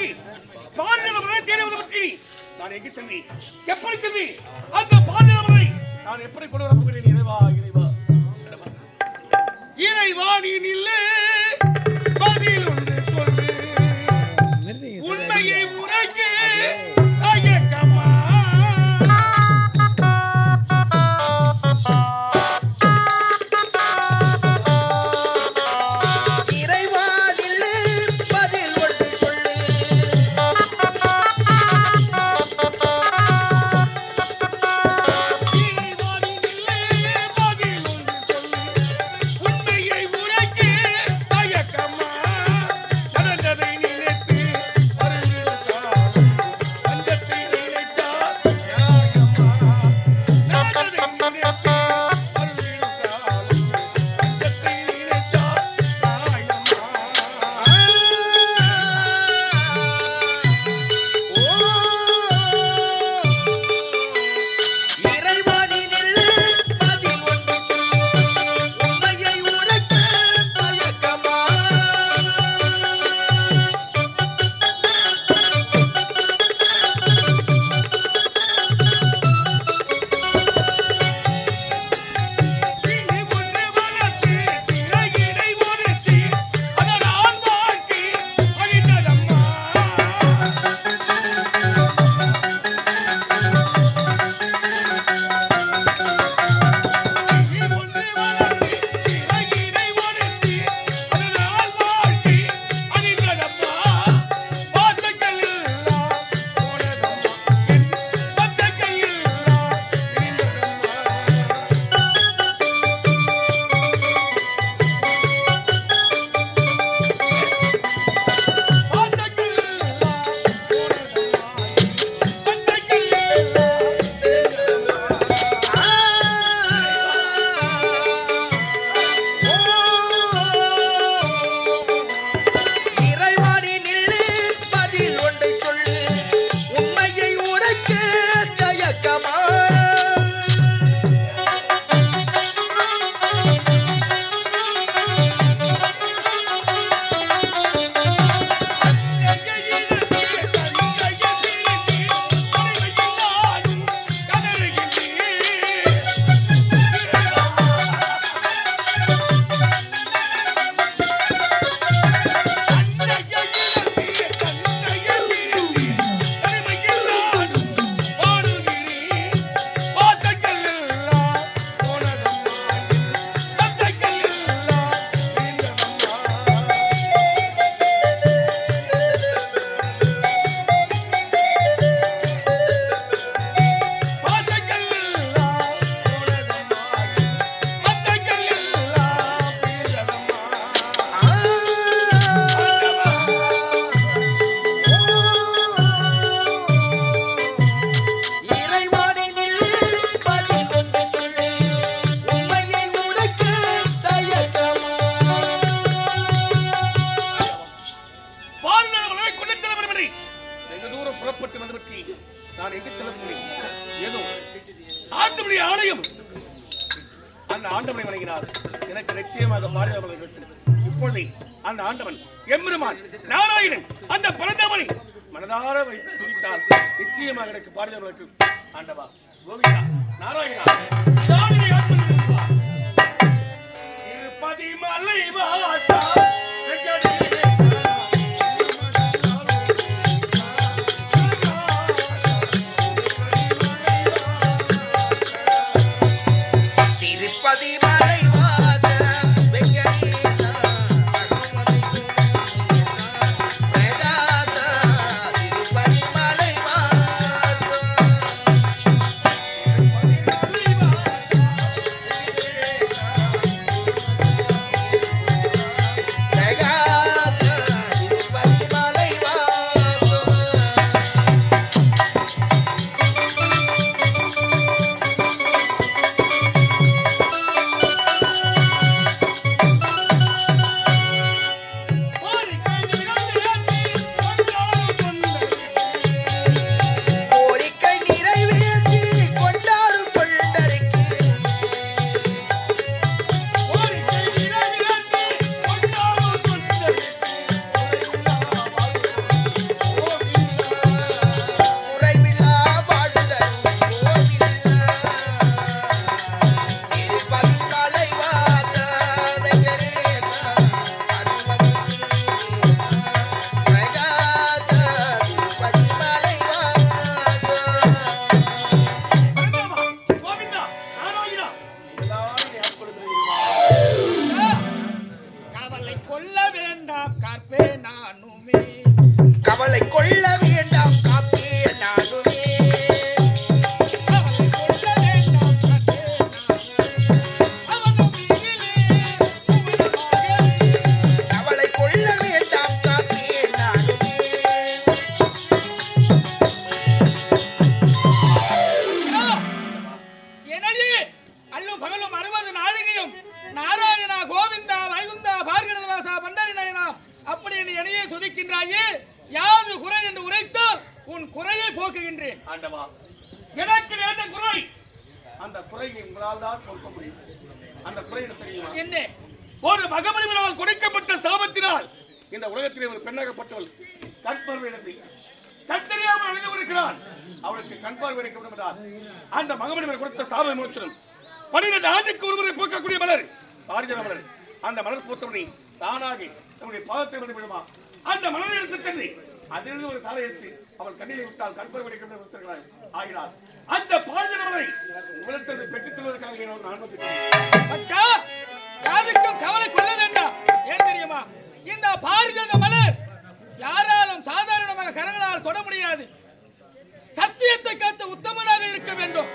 பிறகு பாலினமலை தேடுவது பற்றி நான் எங்கு செல்வேன், எப்படி செல்வேன்? அந்த பாலினமலை நான் எப்படி கொண்டு வரப் போகிறேன்? இறைவா இறைவா இறைவா, நீ நில்லு, பதில் ஒன்று சொல்லு, உண்மையை உரைக்கு தயக்கமா? நான் எங்கு செல்ல போகிறேன்? ஏதோ ஆண்டவனுடைய ஆலயம், அந்த ஆண்டவனை வணங்கினார் எனக்கு நிச்சயமாக பாதுகாவலை கிடைக்கும். இப்பொழுது அந்த ஆண்டவன் எம்பெருமான் நாராயணன் அந்த பரந்தாமனை மனதார வைத்து துதித்தால் நிச்சயமாக எனக்கு பாதுகாவலை கிடைக்கும். ஆண்டவா கோவிந்தா நாராயணா திருப்பதி மலை வாசா நானுமே. கவலை கொள்ள வேண்டாம் காப்பே நானுமே. கவலை கொள்ள வேண்டாம் காப்பே நானுமே. எனது அல்லும் பகலும் 60 நாழிகையும் நாராயணா கோவிந்தா வைகுந்தா பார்கடல்வாசா பண்டரி நயனா அப்படி என்று என்னையே துதிக்கின்றாயே, யாது குறை என்று உரைத்தால் உன் குறையை போக்குகின்றேன். ஆண்டவா, எனக்கு நேர்ந்த குறை, அந்த குறையை உங்களால் தான் போக்க முடியும். அந்த குறை என்ன தெரியுமா? என்ன? ஒரு மகமணிவனால் கொடுக்கப்பட்ட சாபத்தினால் இந்த உலகத்திலே ஒரு பெண்ணாகப்பட்டவள் கண்பார்வை இழந்து கத்தறியாமல் அழிந்து கொண்டிருக்கிறாள். அவளுக்கு கண்பார்வை கிடைக்கப்படும் என்றால் அந்த மகமணிவர் கொடுத்த சாப மோச்சனம் 12 ஆண்டுக்கு ஒருமுறை பூக்கக்கூடிய மலர் பாரிஜாத மலர். அந்த மலர் பூத்தவனை தானாக நம்முடைய பாதத்தை வந்து விடுமா? அந்த மலரை எடுத்து சென்று அதிலிருந்து ஒரு சாலை எடுத்து அவள் கண்ணிலை விட்டால் கண்பார்வை கிடைக்கப்படும் ஆகினார். அந்த பாரிஜாத மலரை உங்களிடத்தில் பெற்றுச் செல்வதற்காக நான் அக்கா, யாருக்கும் கவலை கொள்ள வேண்டாம். ஏன் தெரியுமா? இந்த பாரிஜாத மலர் யாராலும் சாதாரணமாக கரங்களால் தொட முடியாது. சத்தியத்தை காத்து உத்தமனாக இருக்க வேண்டும்.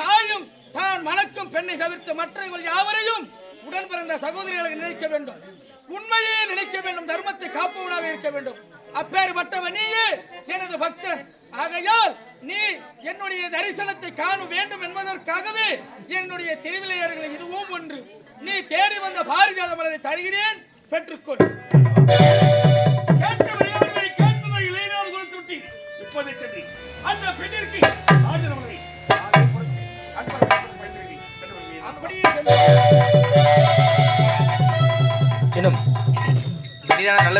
தாயும் தான் மணக்கும் பெண்ணை தவிர்த்து மற்றவர்கள் யாவரையும் உடன் பிறந்த சகோதரிகளை நினைக்க வேண்டும். உண்மையே நினைக்க வேண்டும். தர்மத்தை காப்பவனாக இருக்க வேண்டும். அப்பேற்பட்டவன் நீயே எனது பக்தன். ஆகையால் நீ என்னுடைய தரிசனத்தை காண வேண்டும் என்பதற்காகவே என்னுடைய திருவிளையாடல்களை இதுவும் ஒன்று. நீ தேடி வந்த பாரிஜாத மலரை தருகிறேன், பெற்றுக்கொள். இப்போதை சென்று அந்த பெண்ணிற்கு அப்படியே சென்று இன்னும் இனிதான நல்ல